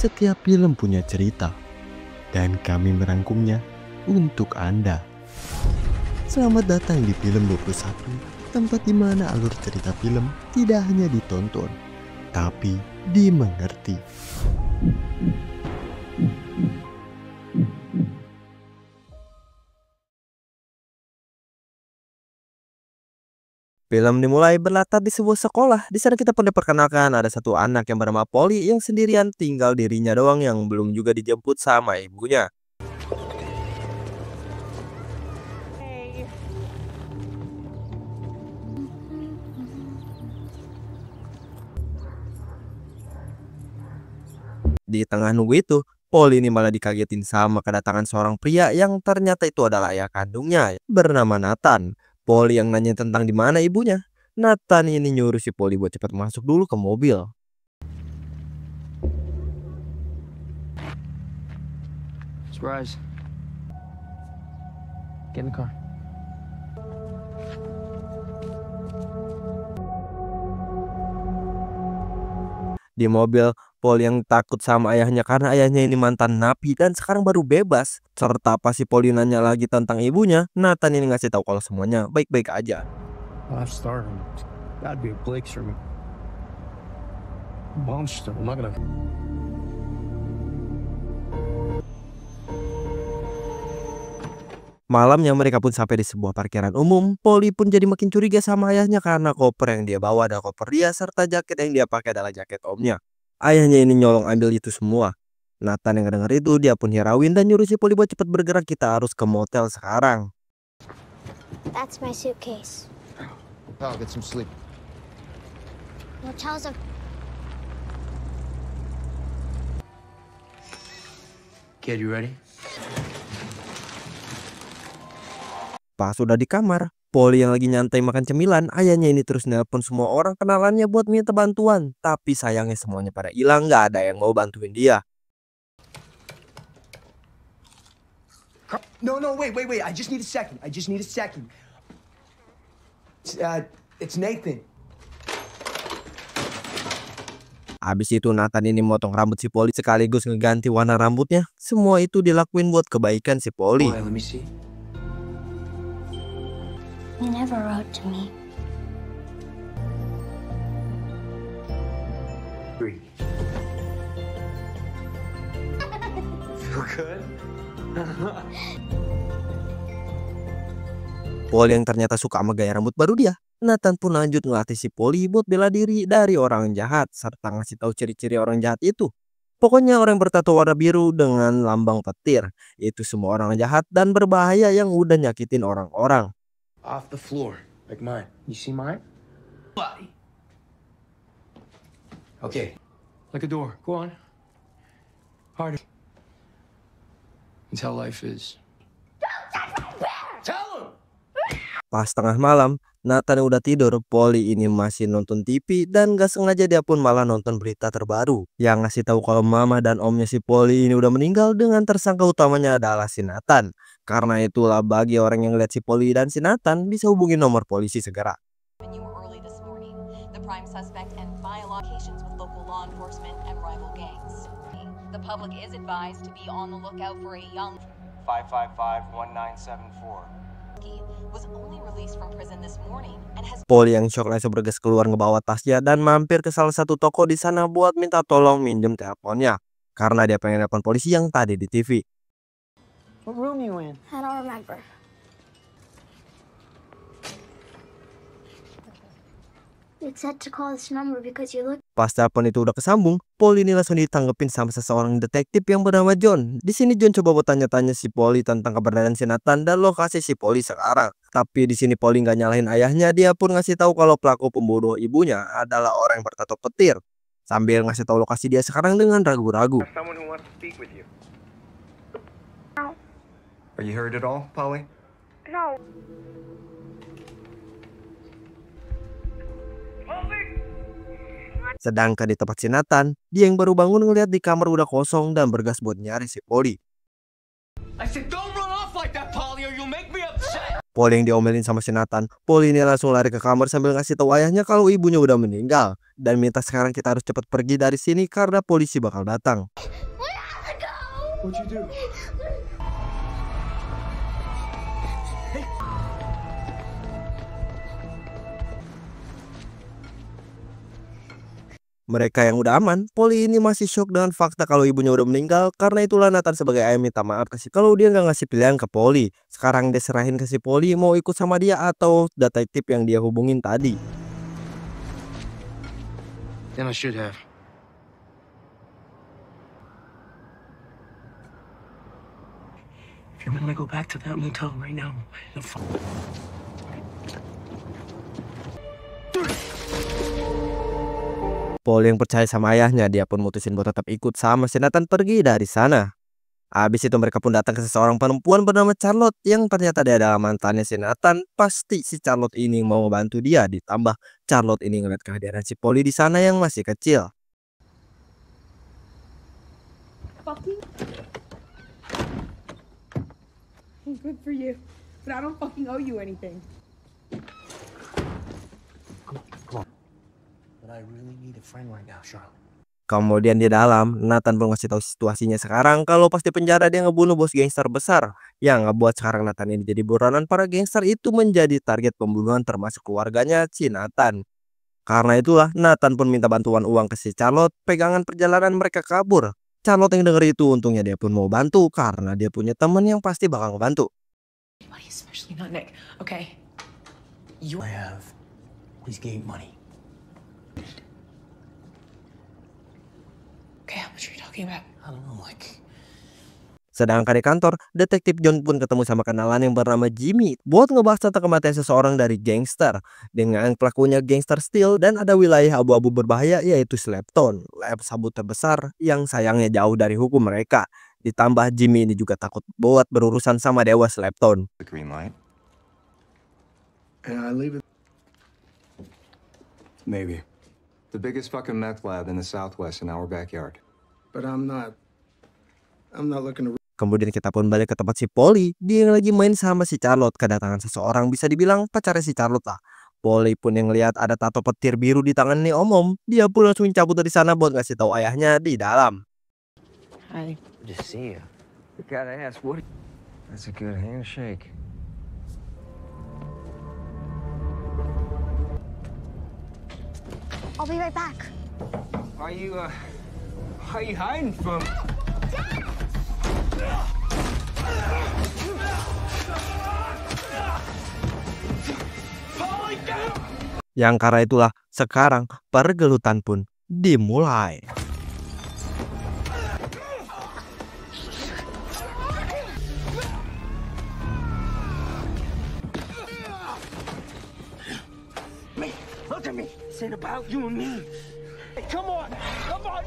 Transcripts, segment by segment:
Setiap film punya cerita, dan kami merangkumnya untuk Anda. Selamat datang di Film 21, tempat di mana alur cerita film tidak hanya ditonton, tapi dimengerti. Film dimulai berlatar di sebuah sekolah. Di sana kita pun diperkenalkan ada satu anak yang bernama Polly yang sendirian, tinggal dirinya doang yang belum juga dijemput sama ibunya. Di tengah nunggu itu, Polly ini malah dikagetin sama kedatangan seorang pria yang ternyata itu adalah ayah kandungnya bernama Nathan. Polly yang nanya tentang di mana ibunya. Nathan ini nyuruh si Polly buat cepat masuk dulu ke mobil. Surprise. Get in the car. Di mobil, Polly yang takut sama ayahnya karena ayahnya ini mantan napi dan sekarang baru bebas. Serta pas si Polly nanya lagi tentang ibunya, Nathan ini ngasih tahu kalau semuanya baik-baik aja. I've started. That'd be a Blake's for me. Monster. I'm not gonna. Malamnya mereka pun sampai di sebuah parkiran umum. Polly pun jadi makin curiga sama ayahnya karena koper yang dia bawa adalah koper dia serta jaket yang dia pakai adalah jaket omnya. Ayahnya ini nyolong ambil itu semua. Nathan yang denger itu dia pun heroin dan nyuruh si Polly buat cepat bergerak, kita harus ke motel sekarang. That's my suitcase. I'll get some sleep. Motel's a... Kid, you ready? Pas sudah di kamar, Polly yang lagi nyantai makan cemilan, ayahnya ini terus nelpon semua orang kenalannya buat minta bantuan. Tapi sayangnya semuanya pada hilang, gak ada yang mau bantuin dia. No, wait. I just need a second. It's Nathan. Abis itu Nathan ini motong rambut si Polly sekaligus ngeganti warna rambutnya. Semua itu dilakuin buat kebaikan si Polly. Let me see. You never wrote to me. 3. Feel good? Polly yang ternyata suka sama gaya rambut baru dia. Nathan pun lanjut ngelatih si Polly buat bela diri dari orang jahat serta ngasih tahu ciri-ciri orang jahat itu. Pokoknya orang bertato warna biru dengan lambang petir itu semua orang jahat dan berbahaya yang udah nyakitin orang-orang. Off the floor, like mine. You see mine? Body. Okay. Like a door. Go on. Harder. That's how life is. Tell him! Pas tengah malam, Nathan udah tidur, Polly ini masih nonton TV dan gak sengaja dia pun malah nonton berita terbaru yang ngasih tahu kalau mama dan omnya si Polly ini udah meninggal dengan tersangka utamanya adalah si Nathan. Karena itulah bagi orang yang lihat si Polly dan si Nathan bisa hubungi nomor polisi segera. Polly yang shock langsung bergegas keluar ngebawa tasnya dan mampir ke salah satu toko di sana buat minta tolong minjem teleponnya karena dia pengen telepon polisi yang tadi di TV. What room you in? I don't remember. It said to call this number because you look... Pas telepon itu udah kesambung, Polly ini langsung ditanggepin sama seseorang detektif yang bernama John. Di sini John coba buat tanya-tanya si Polly tentang keberadaan si Nathan dan lokasi si Polly sekarang. Tapi di sini Polly nggak nyalahin ayahnya, dia pun ngasih tahu kalau pelaku pembunuh ibunya adalah orang yang bertato petir. Sambil ngasih tahu lokasi dia sekarang dengan ragu-ragu. Are you hurt at all, Polly? No. Sedangkan di tempat si Nathan, dia yang baru bangun ngeliat di kamar udah kosong dan bergas buat nyari si Polly. I said, don't run off like that, Polly, or you'll make me upset. Polly yang diomelin sama si Nathan. Polly ini langsung lari ke kamar sambil ngasih tahu ayahnya kalau ibunya udah meninggal dan minta sekarang kita harus cepat pergi dari sini karena polisi bakal datang. What'd you do? Mereka yang udah aman, Polly ini masih shock dengan fakta kalau ibunya udah meninggal. Karena itulah Nathan sebagai ayah minta maaf ke si kalau dia nggak ngasih pilihan ke Polly. Sekarang dia serahin ke si Polly mau ikut sama dia atau detektif yang dia hubungin tadi. Then I should have. If you want to go back to that motel right now, then Paul yang percaya sama ayahnya, dia pun mutusin buat tetap ikut sama si Nathan pergi dari sana. Habis itu mereka pun datang ke seseorang perempuan bernama Charlotte yang ternyata dia adalah mantannya si Nathan. Pasti si Charlotte ini mau membantu dia, ditambah Charlotte ini ngeliat kehadiran si Polly di sana yang masih kecil. Good for you, but I don't fucking owe you anything. But I really need a friend right now, Charlotte. Kemudian di dalam, Nathan belum ngasih tahu situasinya sekarang kalau pas di penjara dia ngebunuh bos gangster besar. Yang ngebuat sekarang Nathan ini jadi buronan para gangster itu menjadi target pembunuhan termasuk keluarganya si Nathan. Karena itulah Nathan pun minta bantuan uang ke si Charlotte, pegangan perjalanan mereka kabur. Charlotte yang denger itu untungnya dia pun mau bantu karena dia punya teman yang pasti bakal ngebantu. Especially not Nick, okay? I have his gate money. Okay, how much are you talking about? I don't know, like... Sedangkan di kantor, detektif John pun ketemu sama kenalan yang bernama Jimmy buat ngebahas tentang kematian seseorang dari gangster dengan pelakunya gangster Steel dan ada wilayah abu-abu berbahaya yaitu Slapton, lab sabut terbesar yang sayangnya jauh dari hukum mereka. Ditambah Jimmy ini juga takut buat berurusan sama dewa Slapton. The green light? And I leave it. Maybe. The biggest fucking meth lab in the Southwest in our backyard. But I'm not looking to... Kemudian kita pun balik ke tempat si Polly. Dia yang lagi main sama si Charlotte. Kedatangan seseorang bisa dibilang pacarnya si Charlotte lah. Polly pun yang lihat ada tato petir biru di tangan nih om-om. Dia pun langsung cabut dari sana buat ngasih tahu ayahnya di dalam. Hi. Good to see you. I gotta ask, what... That's a good handshake. I'll be right back. Are you hiding from... Yang karena itulah sekarang pergelutan pun dimulai. Look at me. This ain't about you and me. Hey, come on. Come on.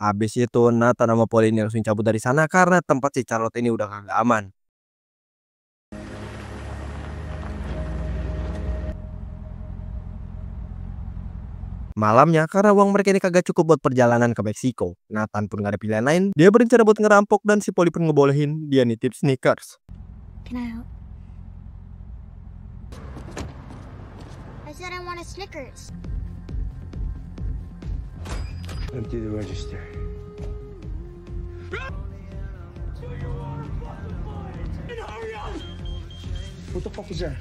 Habis itu Nathan sama Polly ini langsung cabut dari sana karena tempat si Charlotte ini udah kagak aman. Malamnya karena uang mereka ini kagak cukup buat perjalanan ke Meksiko, Nathan pun gak ada pilihan lain. Dia berencana buat ngerampok dan si Polly pun ngebolehin dia nitip Snickers. Can I help? I said I want a Snickers. Empty the register. What the fuck was that?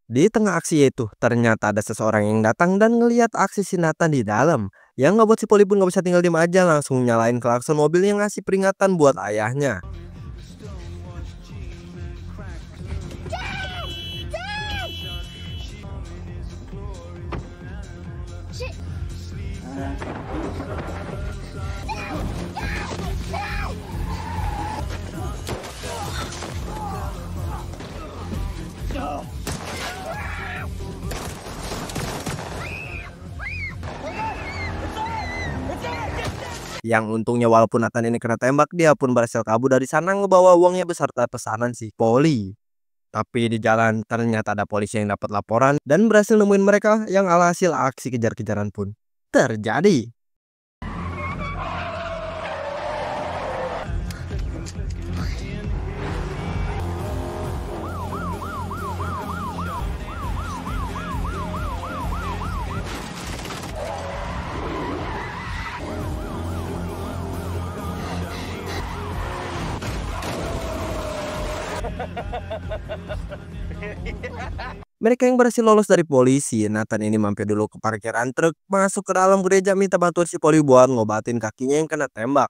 Di tengah aksi itu, ternyata ada seseorang yang datang dan ngelihat aksi si Nathan di dalam. Yang ngebuat si Polly pun gak bisa tinggal diem aja, langsung nyalain klakson mobil yang ngasih peringatan buat ayahnya. Yang untungnya walaupun Nathan ini kena tembak, dia pun berhasil kabur dari sana ngebawa uangnya beserta pesanan si Polly. Tapi di jalan ternyata ada polisi yang dapat laporan dan berhasil nemuin mereka, yang alhasil aksi kejar-kejaran pun terjadi. Mereka yang berhasil lolos dari polisi, Nathan ini mampir dulu ke parkiran truk, masuk ke dalam gereja minta bantuan si poli buat ngobatin kakinya yang kena tembak.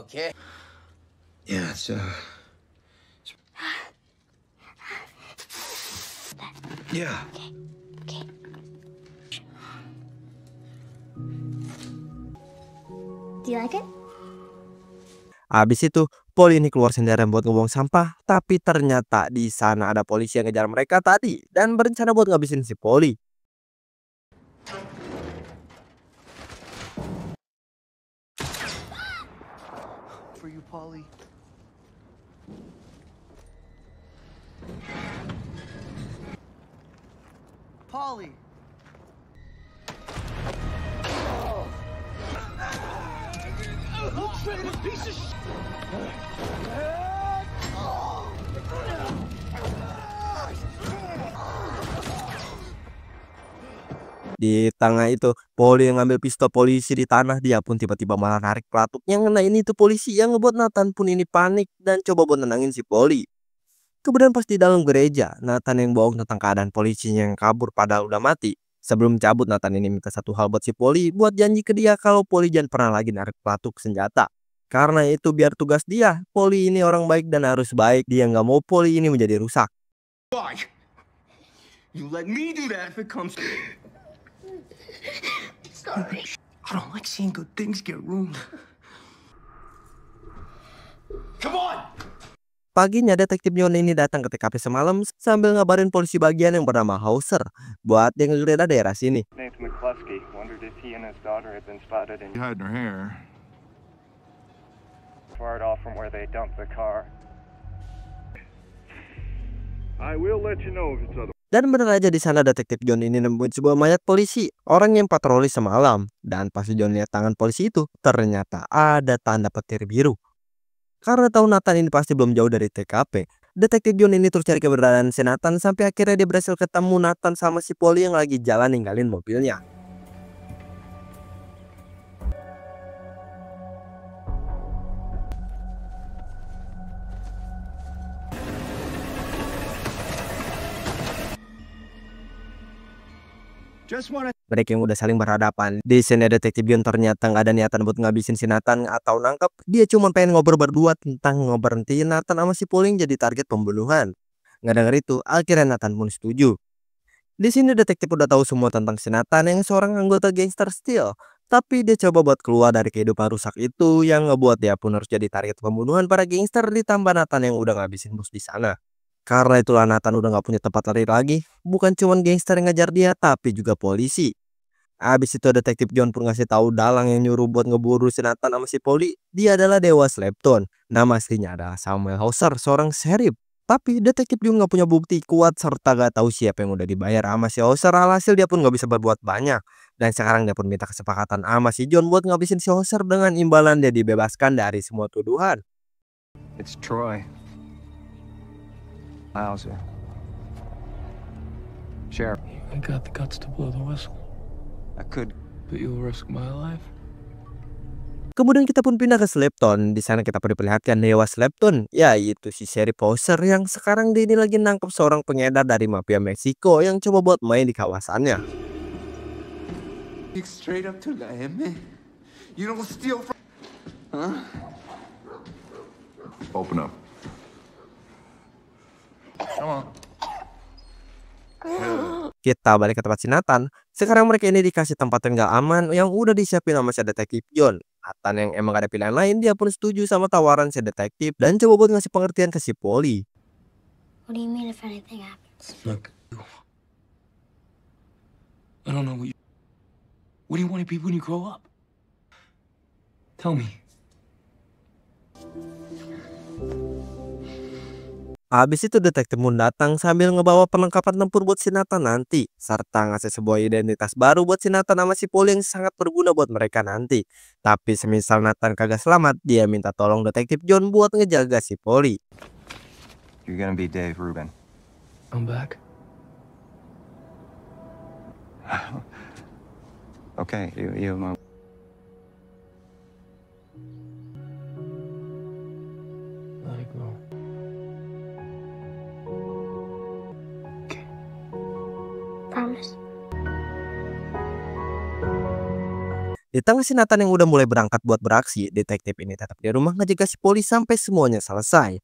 Okay. Yeah, yeah. Okay. Do you like it? Habis itu, poli ini keluar sendirian buat ngebuang sampah, tapi ternyata di sana ada polisi yang ngejar mereka tadi dan berencana buat ngabisin si poli. For you, Polly. Polly. Di tengah itu, poli yang ngambil pistol polisi di tanah, dia pun tiba-tiba malah narik pelatuk yang ngenain itu polisi yang ngebuat Nathan pun ini panik dan coba buat nenangin si poli. Kemudian pas di dalam gereja, Nathan yang bohong tentang keadaan polisinya yang kabur padahal udah mati. Sebelum cabut, Nathan ini minta satu hal buat si poli, buat janji ke dia kalau poli jangan pernah lagi narik pelatuk senjata. Karena itu biar tugas dia, poli ini orang baik dan harus baik, dia nggak mau poli ini menjadi rusak. Why? You let me do that if it comes. Sorry. I don't like seeing good things get ruined. Come on! Paginya detektif John ini datang ke TKP semalam sambil ngabarin polisi bagian yang bernama Hauser buat dia ngegeledah daerah sini. Named McCluskey wondered if he and his daughter had been spotted in hiding her hair. far off from where they dumped the car. I will let you know if it's other. Dan bener aja di sana detektif John ini nemuin sebuah mayat polisi, orang yang patroli semalam. Dan pas John lihat tangan polisi itu, ternyata ada tanda petir biru. Karena tahu Nathan ini pasti belum jauh dari TKP, detektif John ini terus cari keberadaan si Nathan sampai akhirnya dia berhasil ketemu Nathan sama si poli yang lagi jalan ninggalin mobilnya. Mereka yang udah saling berhadapan. Di sini detektif John ternyata nggak ada niatan buat ngabisin si Nathan atau nangkep. Dia cuma pengen ngobrol berdua tentang ngeberhentiin Nathan sama si Pauling jadi target pembunuhan. Nggak denger itu, akhirnya Nathan pun setuju. Di sini detektif udah tahu semua tentang si Nathan yang seorang anggota gangster Steel. Tapi dia coba buat keluar dari kehidupan rusak itu yang ngebuat dia pun harus jadi target pembunuhan para gangster ditambah Nathan yang udah ngabisin bos di sana. Karena itulah Nathan udah gak punya tempat lari lagi. Bukan cuma gangster yang ngejar dia, tapi juga polisi. Abis itu detektif John pun ngasih tahu dalang yang nyuruh buat ngeburu si Nathan sama si poli. Dia adalah Dewa Slapton. Nama aslinya adalah Samuel Hauser, seorang sheriff. Tapi detektif John gak punya bukti kuat serta gak tahu siapa yang udah dibayar sama si Hauser. Alhasil dia pun gak bisa berbuat banyak. Dan sekarang dia pun minta kesepakatan sama si John buat ngabisin si Hauser dengan imbalan dia dibebaskan dari semua tuduhan. It's Troy. Hauser. Sheriff, I got the guts to blow the whistle, I could. but you'll risk my life. Kemudian kita pun pindah ke Slapton. Di sana kita perlihatkan Dewa Slapton, yaitu si Sheriff Hauser yang sekarang dia ini lagi nangkep seorang pengedar dari mafia Meksiko yang coba buat main di kawasannya. Straight up to la M. You don't steal from. Huh? Open up. Come on. Kita balik ke tempat si Nathan. Sekarang mereka ini dikasih tempat yang gak aman yang udah disiapin sama si detektif John. Nathan yang emang gak ada pilihan lain, dia pun setuju sama tawaran si detektif dan coba buat ngasih pengertian ke si poli. What do you mean if anything happens? Look, I don't know what do you want to be when you grow up? Tell me. Habis itu detektif Moon datang sambil ngebawa perlengkapan tempur buat si Nathan nanti, serta ngasih sebuah identitas baru buat si Nathan sama si Poli yang sangat berguna buat mereka nanti. Tapi semisal Nathan kagak selamat, dia minta tolong detektif John buat ngejaga si Poli. You're gonna be Dave Rubin. I'm back. Okay, you my. Let it go. Promise. Di tengah si Nathan yang udah mulai berangkat buat beraksi, detektif ini tetap di rumah ngejaga si Polly sampai semuanya selesai.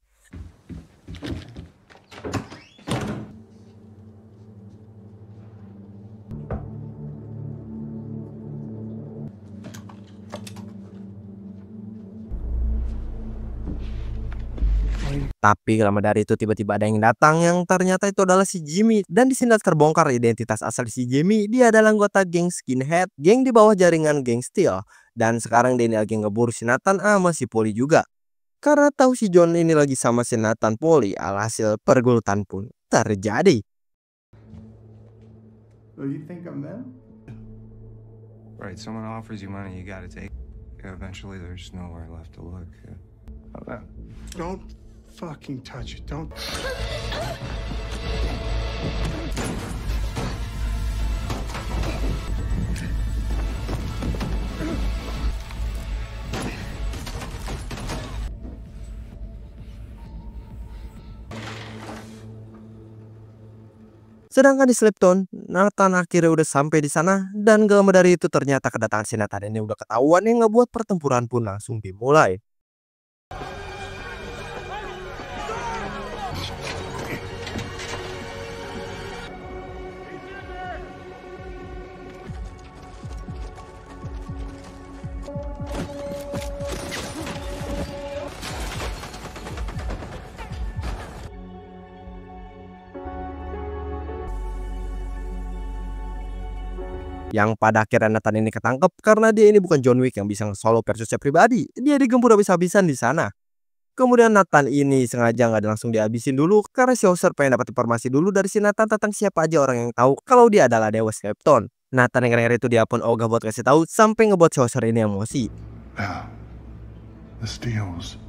Tapi lama dari itu tiba-tiba ada yang datang yang ternyata itu adalah si Jimmy. Dan di sini terbongkar identitas asal si Jimmy. Dia adalah anggota geng Skinhead, geng di bawah jaringan geng Steel. Dan sekarang dia ini lagi ngeburu si Nathan sama si Polly juga. Karena tahu si John ini lagi sama si Nathan Polly, alhasil pergulutan pun terjadi. Oh, you think I'm them? Right, someone offers you money, you gotta take it. Eventually, there's nowhere left to look. Don't fucking touch it. Don't. Sedangkan di Slipton, Nathan akhirnya udah sampai di sana dan gak lama dari itu ternyata kedatangan si Nathan ini udah ketahuan yang ngebuat pertempuran pun langsung dimulai. Yang pada akhirnya Nathan ini ketangkep karena dia ini bukan John Wick yang bisa solo versusnya pribadi. Dia digempur habis-habisan di sana. Kemudian Nathan ini sengaja nggak langsung dihabisin dulu karena si Hauser pengen dapat informasi dulu dari si Nathan tentang siapa aja orang yang tahu kalau dia adalah Dewa Slipton. Nathan yang kira-kira itu dia pun ogah buat kasih tahu sampai ngebuat si Hauser ini emosi. Now, the Steels.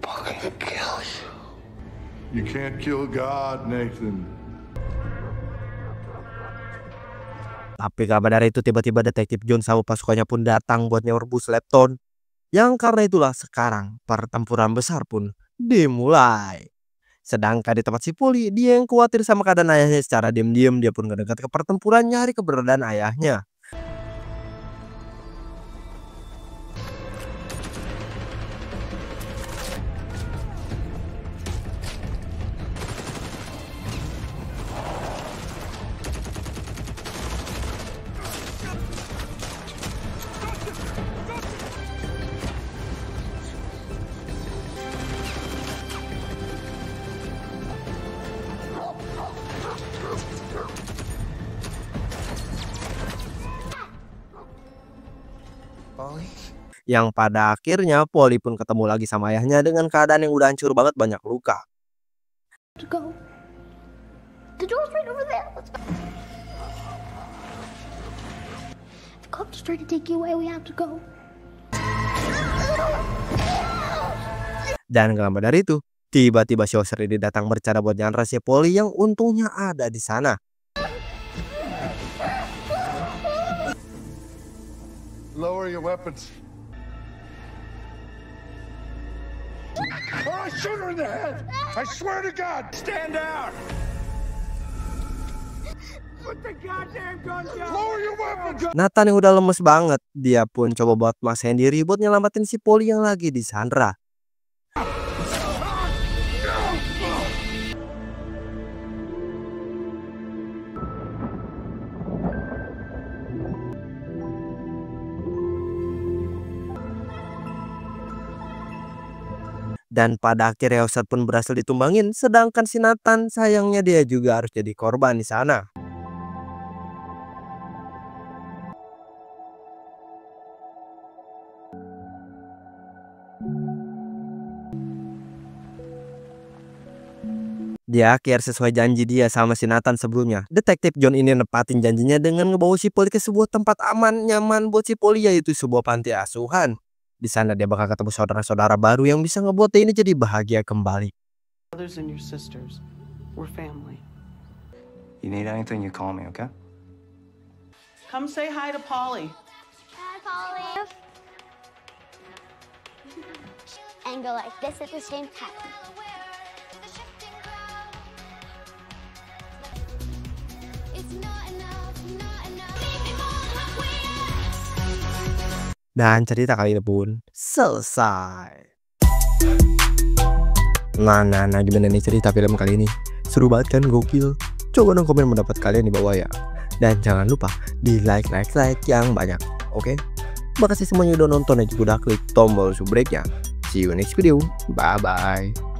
Fucking kill you. You can't kill God, Nathan. Tapi kabar dari itu tiba-tiba detektif John sama pasukannya pun datang buat nyerbu Slipton. Yang karena itulah sekarang pertempuran besar pun dimulai. Sedangkan di tempat si Polly, dia yang khawatir sama keadaan ayahnya secara diam-diam dia pun ngedekat ke pertempuran nyari keberadaan ayahnya. Yang pada akhirnya Polly pun ketemu lagi sama ayahnya dengan keadaan yang udah hancur banget, banyak luka. To go. The door's right over there. Let's go. The cops trying to take you away. We have to go. Dan gak lama dari itu, tiba-tiba si Hauser ini datang bercara buat nyandra si Polly yang untungnya ada di sana. Lower your weapons. Or I shoot her in the head! I swear to God! Stand down! Put the goddamn gun down! Lower your weapons! Nathan yang udah lemes banget, dia pun coba buat maksain diri buat nyelamatin si Polly yang lagi disandra. Dan pada akhirnya Hauser pun berhasil ditumbangin, sedangkan si Nathan sayangnya dia juga harus jadi korban di sana. Di akhir sesuai janji dia sama si Nathan sebelumnya, detektif John ini nepatin janjinya dengan ngebawa si Polly ke sebuah tempat aman nyaman buat si Polly, yaitu sebuah panti asuhan. Di sana dia bakal ketemu saudara-saudara baru yang bisa ngebuat dia ini jadi bahagia kembali. Brothers and your sisters, we're family. You need anything, you call me, okay? Come say hi to Polly. Hi, Polly. And go like this at the same time. Dan cerita kali ini pun selesai. Nah, gimana nih cerita film kali ini? Seru banget kan, gokil? Coba dong komen pendapat kalian di bawah ya. Dan jangan lupa di like yang banyak, oke? Makasih semuanya udah nonton dan juga udah klik tombol subscribe-nya. See you next video, bye-bye.